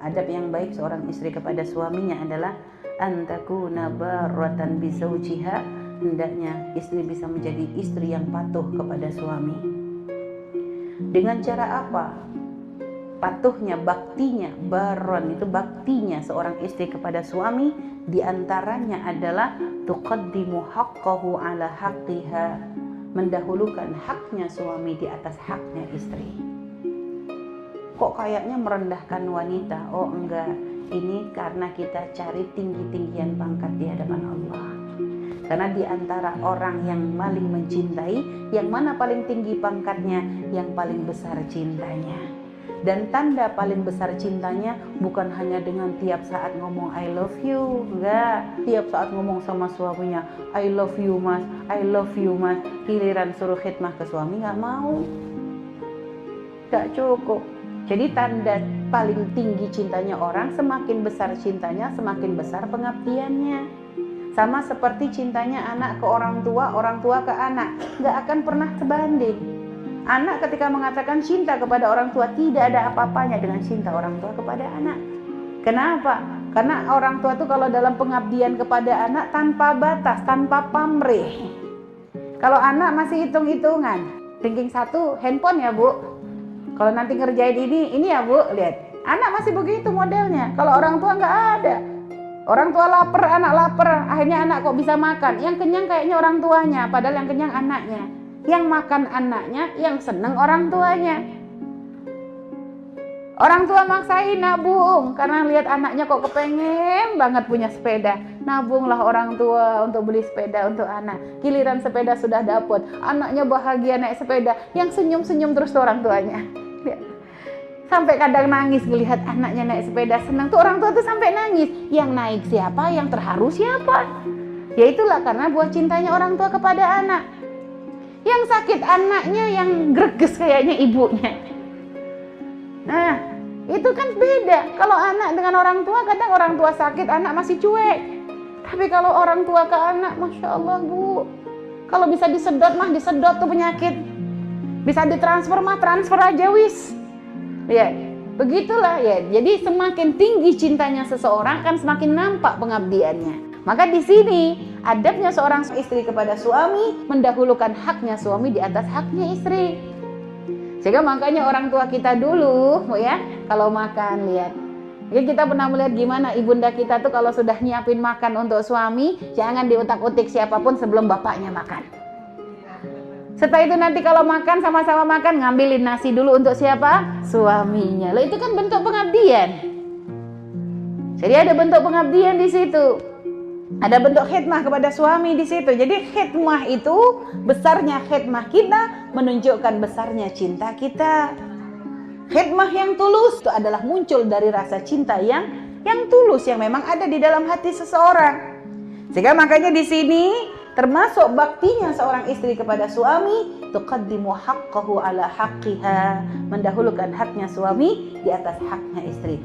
adab yang baik seorang istri kepada suaminya adalah antakuna barratan bizaujiha, hendaknya istri bisa menjadi istri yang patuh kepada suami. Dengan cara apa? Patuhnya, baktinya, baron itu baktinya seorang istri kepada suami, diantaranya adalah tuqaddimu haqqahu ala haqqiha, mendahulukan haknya suami di atas haknya istri. Kok kayaknya merendahkan wanita? Oh enggak, ini karena kita cari tinggi-tinggian pangkat di hadapan Allah. Karena di antara orang yang paling mencintai, yang mana paling tinggi pangkatnya, yang paling besar cintanya. Dan tanda paling besar cintanya bukan hanya dengan tiap saat ngomong I love you, enggak. Tiap saat ngomong sama suaminya I love you mas, I love you mas. Giliran suruh khidmah ke suami enggak mau. Enggak cukup. Jadi tanda paling tinggi cintanya orang, semakin besar cintanya, semakin besar pengabdiannya. Sama seperti cintanya anak ke orang tua ke anak, enggak akan pernah sebanding. Anak ketika mengatakan cinta kepada orang tua, tidak ada apa-apanya dengan cinta orang tua kepada anak. Kenapa? Karena orang tua itu kalau dalam pengabdian kepada anak tanpa batas, tanpa pamrih. Kalau anak masih hitung-hitungan, ranking 1 handphone ya bu, kalau nanti ngerjain ini ya bu, lihat. Anak masih begitu modelnya. Kalau orang tua nggak ada. Orang tua lapar, anak lapar, akhirnya anak kok bisa makan. Yang kenyang kayaknya orang tuanya, padahal yang kenyang anaknya. Yang makan anaknya, yang seneng orang tuanya. Orang tua maksain nabung karena lihat anaknya kok kepengen banget punya sepeda. Nabunglah orang tua untuk beli sepeda untuk anak. Giliran sepeda sudah dapet, anaknya bahagia naik sepeda, yang senyum-senyum terus tuh orang tuanya. Sampai kadang nangis melihat anaknya naik sepeda senang tuh, orang tua tuh sampai nangis. Yang naik siapa? Yang terharu siapa? Ya itulah karena buah cintanya orang tua kepada anak. Yang sakit anaknya, yang greges kayaknya ibunya. Nah, itu kan beda. Kalau anak dengan orang tua, kadang orang tua sakit, anak masih cuek. Tapi kalau orang tua ke anak, Masya Allah bu, kalau bisa disedot mah disedot tuh penyakit. Bisa ditransfer mah transfer aja wis. Ya, begitulah ya. Jadi semakin tinggi cintanya seseorang kan semakin nampak pengabdiannya. Maka di sini adabnya seorang istri kepada suami mendahulukan haknya suami di atas haknya istri. Sehingga makanya orang tua kita dulu, ya, kalau makan lihat. Jadi kita pernah melihat gimana ibunda kita tuh kalau sudah nyiapin makan untuk suami, jangan diutak-utik siapapun sebelum bapaknya makan. Setelah itu nanti kalau makan sama-sama makan, ngambilin nasi dulu untuk siapa? Suaminya. Loh, itu kan bentuk pengabdian. Jadi ada bentuk pengabdian di situ. Ada bentuk khidmah kepada suami di situ. Jadi khidmah itu, besarnya khidmah kita menunjukkan besarnya cinta kita. Khidmah yang tulus itu adalah muncul dari rasa cinta yang tulus yang memang ada di dalam hati seseorang. Sehingga makanya di sini termasuk baktinya seorang istri kepada suami, tuqaddimu haqqahu ala haqqiha, mendahulukan haknya suami di atas haknya istri.